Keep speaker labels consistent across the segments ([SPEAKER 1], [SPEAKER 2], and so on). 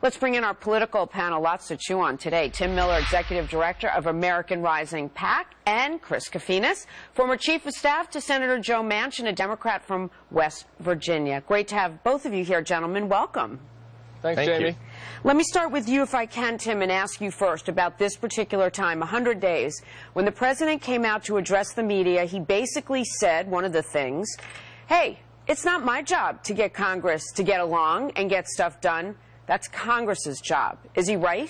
[SPEAKER 1] Let's bring in our political panel. Lots to chew on today. Tim Miller, Executive Director of American Rising PAC, and Chris Kofinas, former Chief of Staff to Senator Joe Manchin, a Democrat from West Virginia. Great to have both of you here, gentlemen. Welcome.
[SPEAKER 2] Thanks, Jamie.
[SPEAKER 1] Let me start with you, if I can, Tim, and ask you first about this particular time, 100 days. When the president came out to address the media, he basically said, one of the things, hey, it's not my job to get Congress to get along and get stuff done. That's Congress's job. Is he right?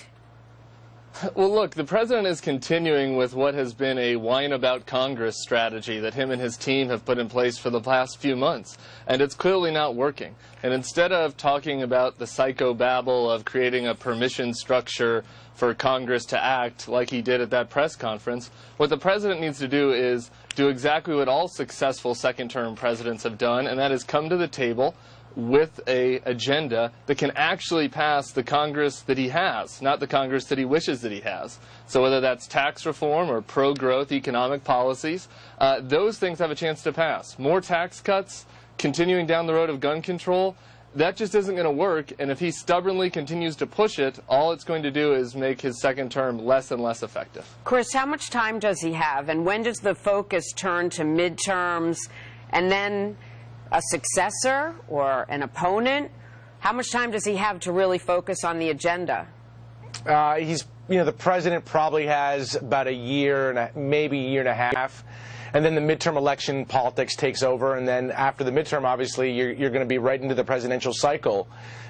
[SPEAKER 2] Well, look, the president is continuing with what has been a whine about Congress strategy that him and his team have put in place for the past few months, and it's clearly not working. And instead of talking about the psychobabble of creating a permission structure for Congress to act like he did at that press conference, what the president needs to do is do exactly what all successful second-term presidents have done, and that is come to the table with an agenda that can actually pass the Congress that he has, not the Congress that he wishes that he has. So whether that's tax reform or pro-growth economic policies, those things have a chance to pass. More tax cuts, continuing down the road of gun control, that just isn't going to work, and if he stubbornly continues to push it, all it's going to do is make his second term less and less effective.
[SPEAKER 1] Chris, how much time does he have, and when does the focus turn to midterms and then a successor or an opponent? How much time does he have to really focus on the agenda?
[SPEAKER 3] The president probably has about a year and maybe a year and a half, and then the midterm election politics takes over, and then after the midterm, obviously, you're going to be right into the presidential cycle.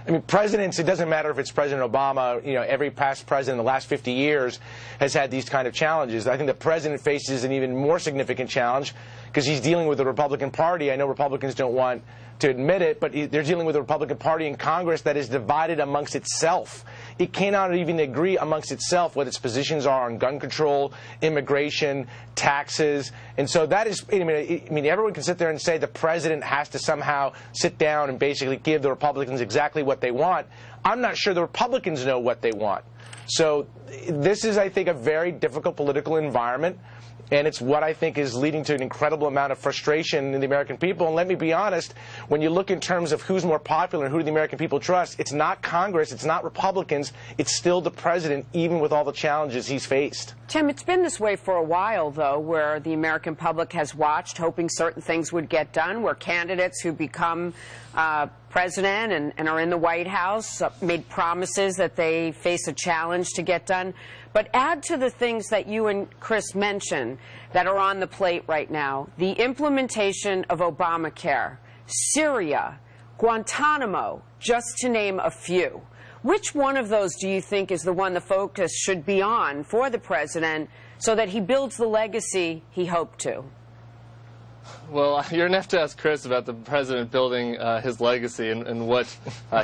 [SPEAKER 3] I mean, presidents, it doesn't matter if it's President Obama, every past president in the last 50 years has had these kind of challenges. I think the president faces an even more significant challenge because he's dealing with the Republican Party. I know Republicans don't want to admit it, but they're dealing with a Republican Party in Congress that is divided amongst itself. It cannot even agree amongst itself what its positions are on gun control, immigration, taxes. And so that is, I mean, everyone can sit there and say the president has to somehow sit down and basically give the Republicans exactly what they want. I'm not sure the Republicans know what they want. So this is, I think, a very difficult political environment. And it's what I think is leading to an incredible amount of frustration in the American people. And let me be honest, when you look in terms of who's more popular and who do the American people trust, it's not Congress, it's not Republicans, it's still the president, even with all the challenges he's faced.
[SPEAKER 1] Tim, it's been this way for a while, though, where the American public has watched, hoping certain things would get done, where candidates who become president and are in the White House made promises that they face a challenge to get done. But add to the things that you and Chris mentioned that are on the plate right now, the implementation of Obamacare, Syria, Guantanamo, just to name a few. Which one of those do you think is the one the focus should be on for the president so that he builds the legacy he hoped to?
[SPEAKER 2] Well, you're going to have to ask Chris about the president building his legacy and what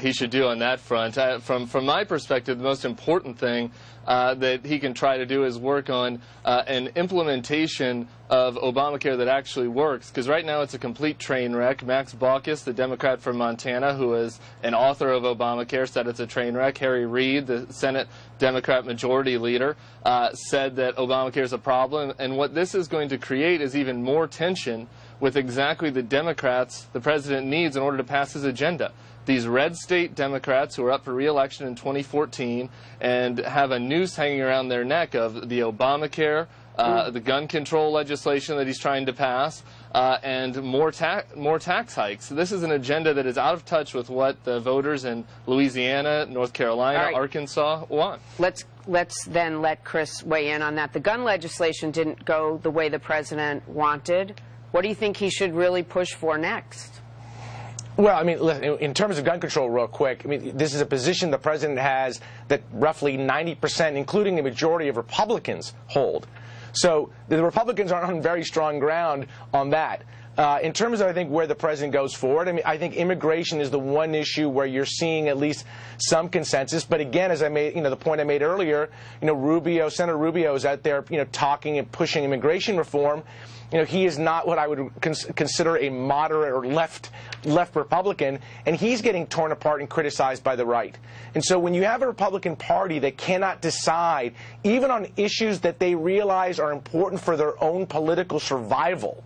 [SPEAKER 2] he should do on that front. From my perspective, the most important thing that he can try to do is work on an implementation of Obamacare that actually works, because right now it's a complete train wreck. Max Baucus, the Democrat from Montana, who is an author of Obamacare, said it's a train wreck. Harry Reid, the Senate Democrat Majority Leader, said that Obamacare is a problem, and what this is going to create is even more tension with exactly the Democrats the president needs in order to pass his agenda. These red state Democrats who are up for re-election in 2014 and have a noose hanging around their neck of the Obamacare, the gun control legislation that he's trying to pass, and more tax hikes. This is an agenda that is out of touch with what the voters in Louisiana, North Carolina, Arkansas want.
[SPEAKER 1] Let's then let Chris weigh in on that. The gun legislation didn't go the way the president wanted. What do you think he should really push for next?
[SPEAKER 3] Well, I mean, in terms of gun control, real quick, I mean, this is a position the president has that roughly 90%, including a majority of Republicans, hold. So the Republicans are on very strong ground on that. In terms of, I think, where the president goes forward, I mean, I think immigration is the one issue where you're seeing at least some consensus. But again, as I made, the point I made earlier, Senator Rubio is out there, talking and pushing immigration reform. He is not what I would consider a moderate or left Republican, and he's getting torn apart and criticized by the right. And so when you have a Republican Party that cannot decide, even on issues that they realize are important for their own political survival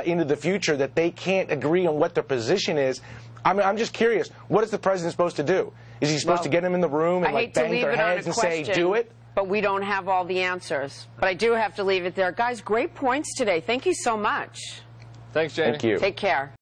[SPEAKER 3] into the future, that they can't agree on what their position is, I'm just curious, what is the president supposed to do? Is he supposed to get them in the room and like bang their heads and say, do it?
[SPEAKER 1] But we don't have all the answers. But I do have to leave it there. Guys, great points today. Thank you so much.
[SPEAKER 2] Thanks, Jamie.
[SPEAKER 3] Thank you.
[SPEAKER 1] Take care.